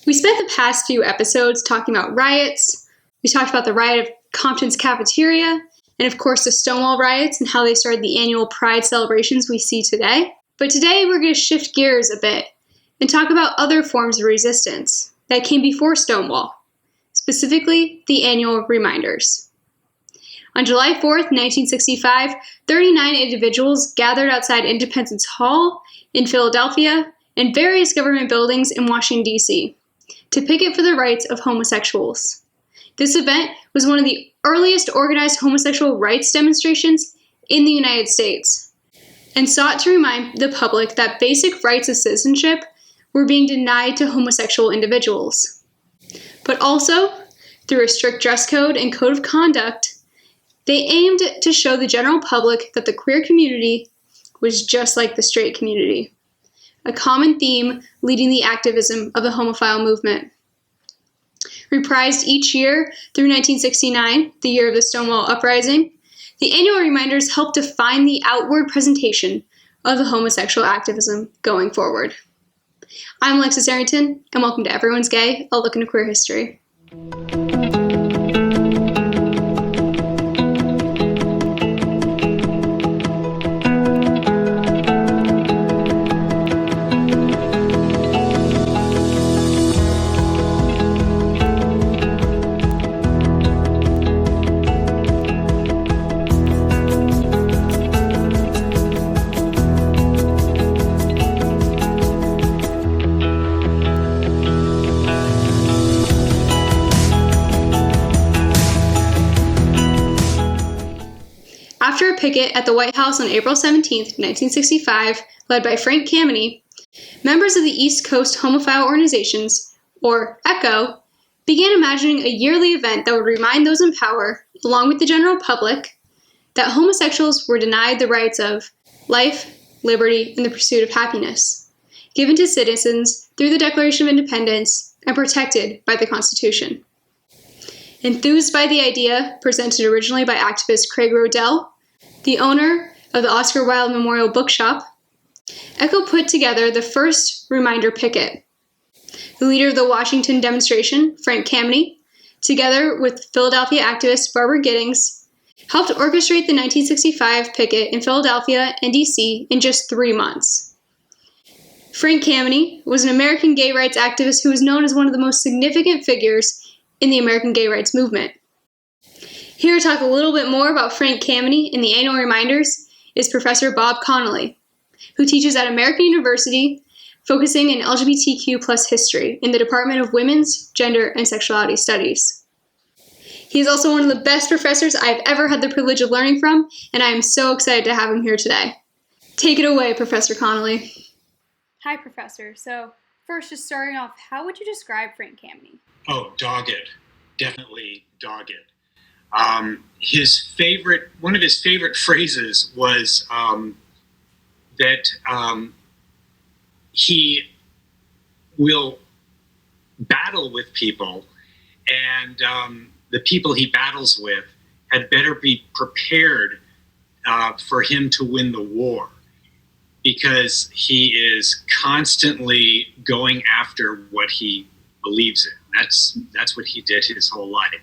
We spent the past few episodes talking about riots. We talked about the riot of Compton's cafeteria, and of course the Stonewall riots and how they started the annual Pride celebrations we see today. But today we're going to shift gears a bit and talk about other forms of resistance that came before Stonewall, specifically the annual reminders. On July 4th, 1965, 39 individuals gathered outside Independence Hall in Philadelphia and various government buildings in Washington, D.C. to picket for the rights of homosexuals. This event was one of the earliest organized homosexual rights demonstrations in the United States and sought to remind the public that basic rights of citizenship were being denied to homosexual individuals. But also, through a strict dress code and code of conduct, they aimed to show the general public that the queer community was just like the straight community, a common theme leading the activism of the homophile movement. Reprised each year through 1969, the year of the Stonewall Uprising, the annual reminders helped define the outward presentation of the homosexual activism going forward. I'm Alexis Arrington, and welcome to Everyone's Gay, a look into queer history. After a picket at the White House on April 17, 1965, led by Frank Kameny, members of the East Coast Homophile organizations, or ECHO, began imagining a yearly event that would remind those in power, along with the general public, that homosexuals were denied the rights of life, liberty, and the pursuit of happiness, given to citizens through the Declaration of Independence and protected by the Constitution. Enthused by the idea, presented originally by activist Craig Rodell, the owner of the Oscar Wilde Memorial Bookshop, ECHO put together the first reminder picket. The leader of the Washington demonstration, Frank Kameny, together with Philadelphia activist Barbara Giddings, helped orchestrate the 1965 picket in Philadelphia and D.C. in just 3 months. Frank Kameny was an American gay rights activist who was known as one of the most significant figures in the American gay rights movement. Here to talk a little bit more about Frank Kameny and the annual reminders is Professor Bob Connelly, who teaches at American University, focusing in LGBTQ+ history in the Department of Women's, Gender, and Sexuality Studies. He is also one of the best professors I've ever had the privilege of learning from, and I am so excited to have him here today. Take it away, Professor Connelly. Hi, Professor. So, first, just starting off, how would you describe Frank Kameny? Oh, dogged. Definitely dogged. One of his favorite phrases was that he will battle with people, and the people he battles with had better be prepared for him to win the war, because he is constantly going after what he believes in. That's what he did his whole life.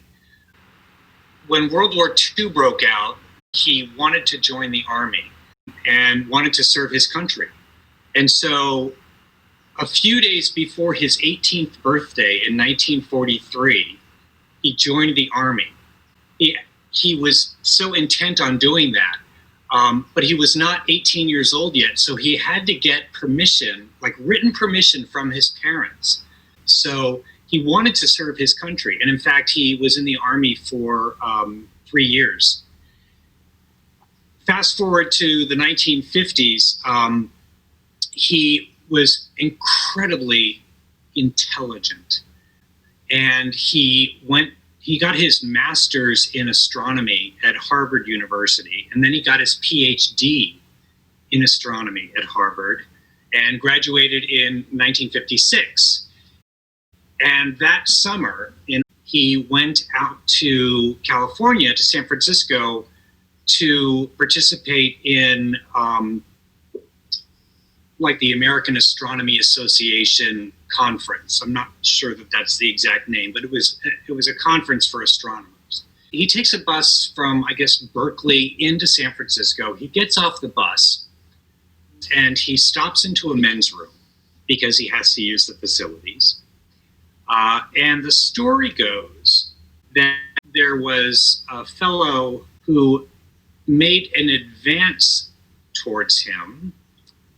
When World War II broke out, he wanted to join the army and wanted to serve his country. And so a few days before his 18th birthday in 1943, he joined the army. He was so intent on doing that, but he was not 18 years old yet, so he had to get permission, like written permission from his parents. So he wanted to serve his country. And in fact, he was in the army for 3 years. Fast forward to the 1950s, he was incredibly intelligent. And he got his master's in astronomy at Harvard University. And then he got his PhD in astronomy at Harvard and graduated in 1956. And that summer, he went out to California, to San Francisco, to participate in like the American Astronomy Association conference. I'm not sure that that's the exact name, but it was a conference for astronomers. He takes a bus from, I guess, Berkeley into San Francisco. He gets off the bus and he stops into a men's room because he has to use the facilities. And the story goes that there was a fellow who made an advance towards him,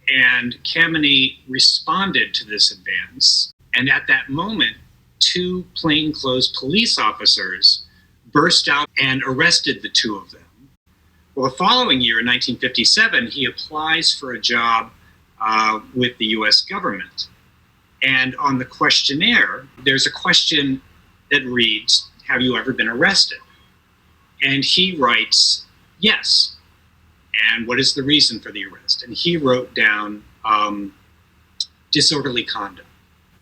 and Kameny responded to this advance. And at that moment, two plainclothes police officers burst out and arrested the two of them. Well, the following year, in 1957, he applies for a job with the U.S. government. And on the questionnaire, there's a question that reads, "Have you ever been arrested?" And he writes, "Yes." And what is the reason for the arrest? And he wrote down disorderly conduct.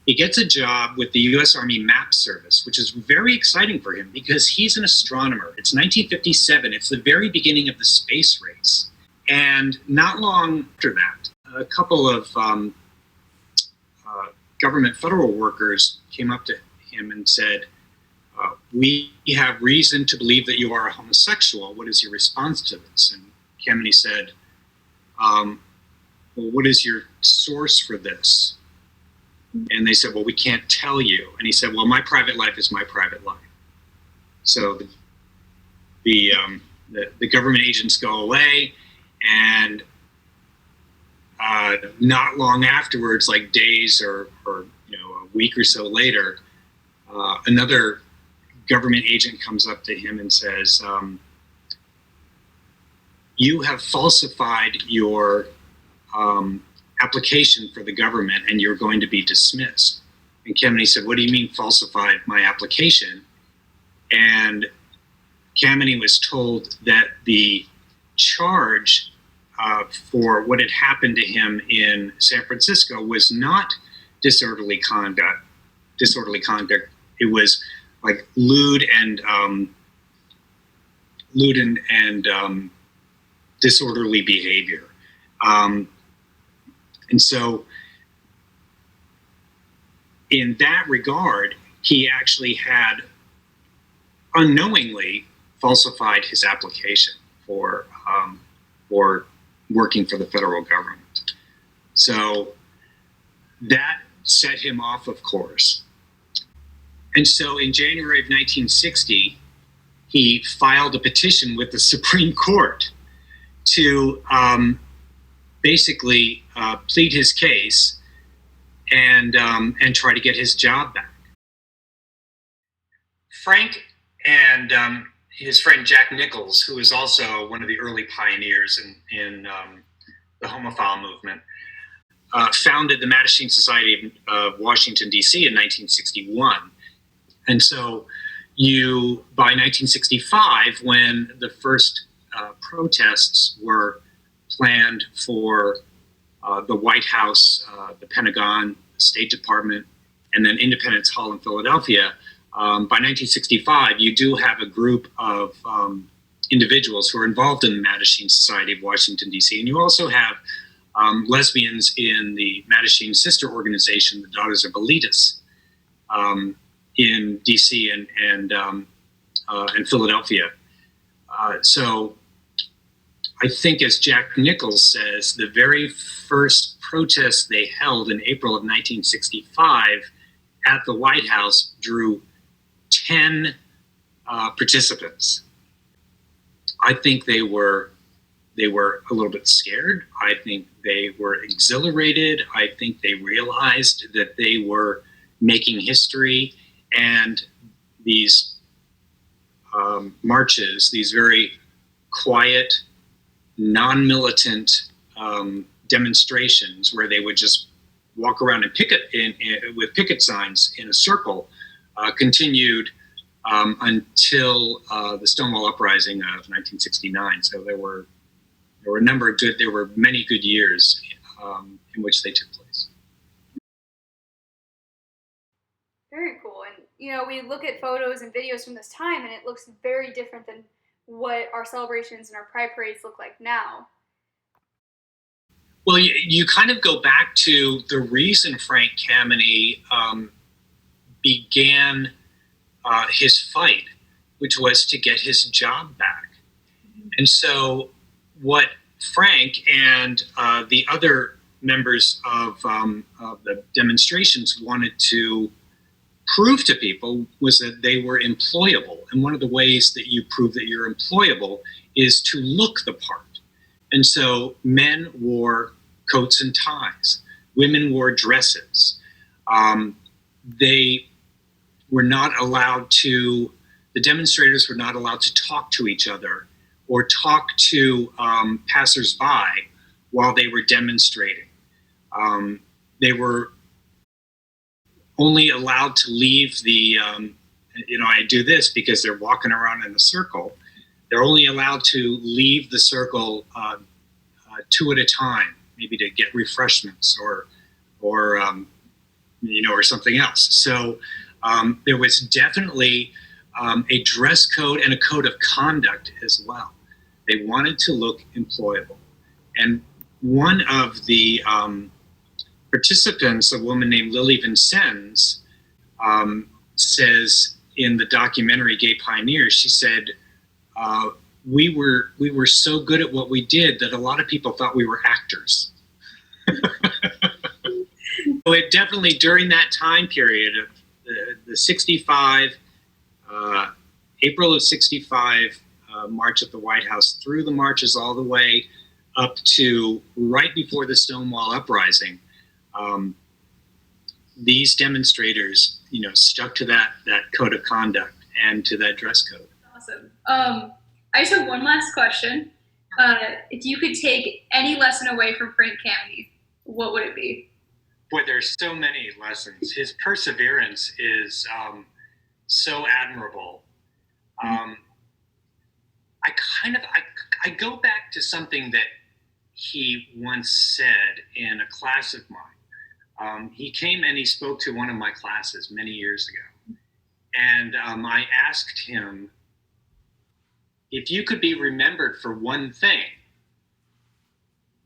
He gets a job with the U.S. Army Map Service, which is very exciting for him because he's an astronomer. It's 1957. It's the very beginning of the space race. And not long after that, a couple of government federal workers came up to him and said, "We have reason to believe that you are a homosexual. What is your response to this?" And Kameny said, "Well, what is your source for this?" And they said, "Well, we can't tell you." And he said, "Well, my private life is my private life." So the government agents go away, and not long afterwards, like days or a week or so later, another government agent comes up to him and says, "You have falsified your application for the government and you're going to be dismissed." And Kameny said, "What do you mean falsified my application?" And Kameny was told that the charge for what had happened to him in San Francisco was not disorderly conduct. It was like lewd and disorderly behavior. And so in that regard, he actually had unknowingly falsified his application for working for the federal government. So that set him off, of course. And so in January of 1960, he filed a petition with the Supreme Court to basically plead his case and try to get his job back. Frank and his friend Jack Nichols, who was also one of the early pioneers in the Homophile movement, founded the Mattachine Society of Washington, D.C. in 1961. And so by 1965, when the first protests were planned for the White House, the Pentagon, the State Department, and then Independence Hall in Philadelphia, by 1965, you do have a group of individuals who are involved in the Mattachine Society of Washington, D.C. And you also have lesbians in the Mattachine sister organization, the Daughters of Bilitis, in D.C. and Philadelphia. So I think, as Jack Nichols says, the very first protest they held in April of 1965 at the White House drew 10 participants. I think they were a little bit scared. I think they were exhilarated. I think they realized that they were making history, and these marches, these very quiet, non-militant demonstrations where they would just walk around and with picket signs in a circle, continued until the Stonewall Uprising of 1969. So there were many good years in which they took place. Very cool. And, we look at photos and videos from this time, and it looks very different than what our celebrations and our pride parades look like now. Well, you kind of go back to the reason Frank Kameny began his fight, which was to get his job back. And so what Frank and the other members of the demonstrations wanted to prove to people was that they were employable. And one of the ways that you prove that you're employable is to look the part. And so men wore coats and ties. Women wore dresses. They were not allowed to, the demonstrators were not allowed to talk to each other or talk to passersby while they were demonstrating. They were only allowed to leave the, I do this because they're walking around in a circle. They're only allowed to leave the circle two at a time, maybe to get refreshments or something else. So there was definitely a dress code and a code of conduct as well. They wanted to look employable. And one of the participants, a woman named Lily Vincennes, says in the documentary Gay Pioneers, she said, we were so good at what we did that a lot of people thought we were actors. So it definitely, during that time period of the 65, April of 65 march at the White House, through the marches all the way up to right before the Stonewall Uprising, these demonstrators, stuck to that code of conduct and to that dress code. Awesome. I just have one last question. If you could take any lesson away from Frank Kameny, what would it be? Boy, there's so many lessons. His perseverance is so admirable. I go back to something that he once said in a class of mine. He came and he spoke to one of my classes many years ago. And I asked him, if you could be remembered for one thing,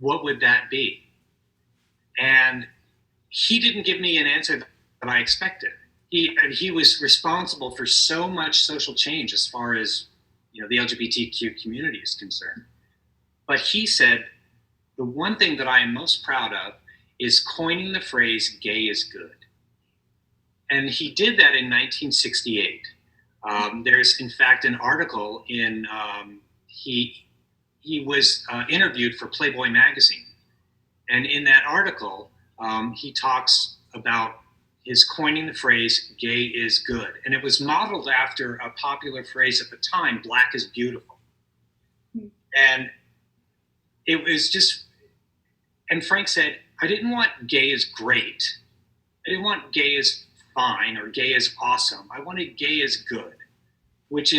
what would that be? And he didn't give me an answer that I expected. He was responsible for so much social change as far as the LGBTQ community is concerned. But he said, the one thing that I am most proud of is coining the phrase "gay is good." And he did that in 1968. There's, in fact, an article in, he was interviewed for Playboy magazine. And in that article, he talks about his coining the phrase "gay is good." And it was modeled after a popular phrase at the time, "black is beautiful." And it was just, and Frank said, I didn't want "gay is great." I didn't want "gay is fine" or "gay is awesome." I wanted "gay is good," which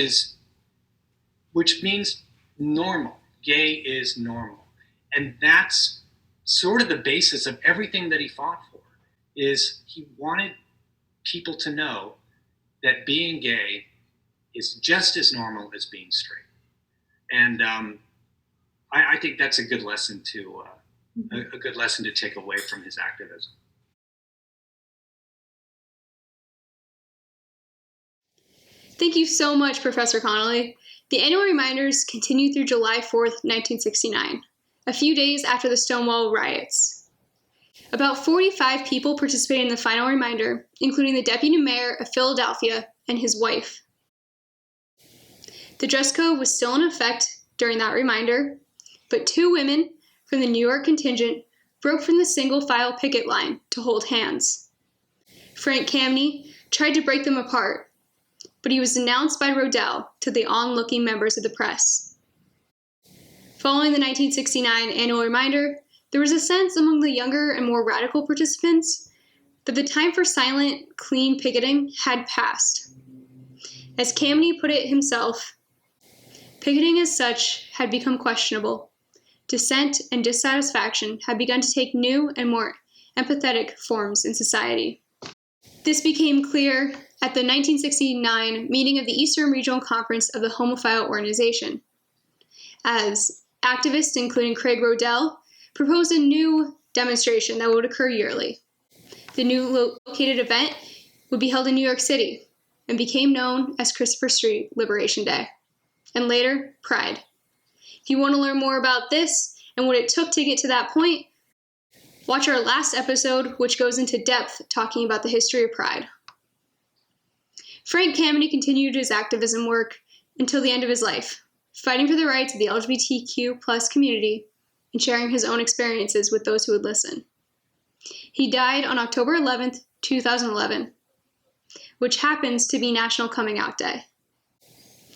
means normal. Gay is normal. And that's sort of the basis of everything that he fought for, is he wanted people to know that being gay is just as normal as being straight. And I think that's a good lesson to take away from his activism. Thank you so much, Professor Connelly. The annual reminders continue through July 4th, 1969, a few days after the Stonewall riots. About 45 people participated in the final reminder, including the deputy mayor of Philadelphia and his wife. The dress code was still in effect during that reminder, but two women from the New York contingent broke from the single-file picket line to hold hands. Frank Kameny tried to break them apart, but he was denounced by Rodell to the onlooking members of the press. Following the 1969 annual reminder, there was a sense among the younger and more radical participants that the time for silent, clean picketing had passed. As Kameny put it himself, picketing as such had become questionable. Dissent and dissatisfaction had begun to take new and more empathetic forms in society. This became clear at the 1969 meeting of the Eastern Regional Conference of the Homophile Organization, as activists including Craig Rodell proposed a new demonstration that would occur yearly. The new located event would be held in New York City and became known as Christopher Street Liberation Day, and later, Pride. If you want to learn more about this and what it took to get to that point, watch our last episode, which goes into depth talking about the history of Pride. Frank Kameny continued his activism work until the end of his life, fighting for the rights of the LGBTQ+ community and sharing his own experiences with those who would listen. He died on October 11th, 2011, which happens to be National Coming Out Day.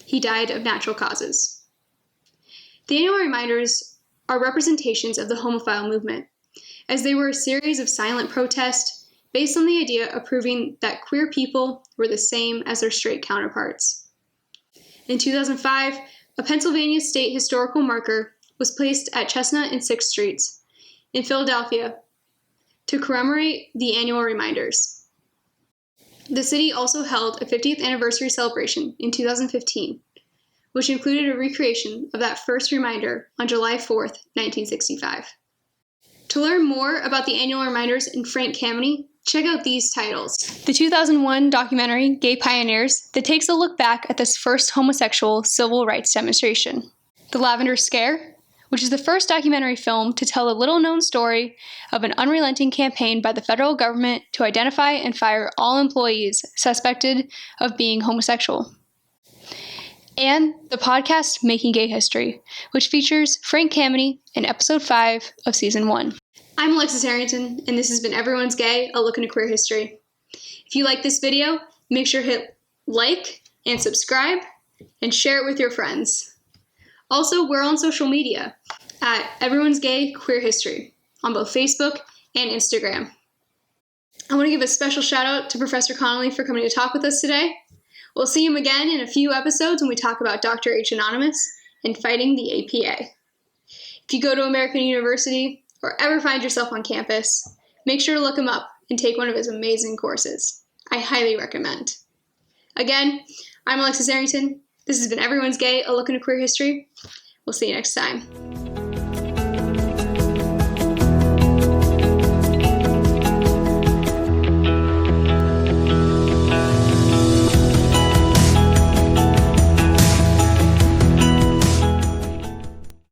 He died of natural causes. The annual reminders are representations of the homophile movement, as they were a series of silent protests based on the idea of proving that queer people were the same as their straight counterparts. In 2005, a Pennsylvania state historical marker was placed at Chestnut and 6th Streets in Philadelphia to commemorate the annual reminders. The city also held a 50th anniversary celebration in 2015, which included a recreation of that first reminder on July 4th, 1965. To learn more about the annual reminders and Frank Kameny, check out these titles. The 2001 documentary, Gay Pioneers, that takes a look back at this first homosexual civil rights demonstration. The Lavender Scare, which is the first documentary film to tell a little-known story of an unrelenting campaign by the federal government to identify and fire all employees suspected of being homosexual. And the podcast Making Gay History, which features Frank Kameny in episode 5 of season 1. I'm Alexis Harrington, and this has been Everyone's Gay, a look into queer history. If you like this video, make sure to hit like and subscribe and share it with your friends. Also, we're on social media at Everyone's Gay Queer History on both Facebook and Instagram. I want to give a special shout out to Professor Connelly for coming to talk with us today. We'll see him again in a few episodes when we talk about Dr. H. Anonymous and fighting the APA. If you go to American University or ever find yourself on campus, make sure to look him up and take one of his amazing courses. I highly recommend. Again, I'm Alexis Harrington. This has been Everyone's Gay, a look into queer history. We'll see you next time.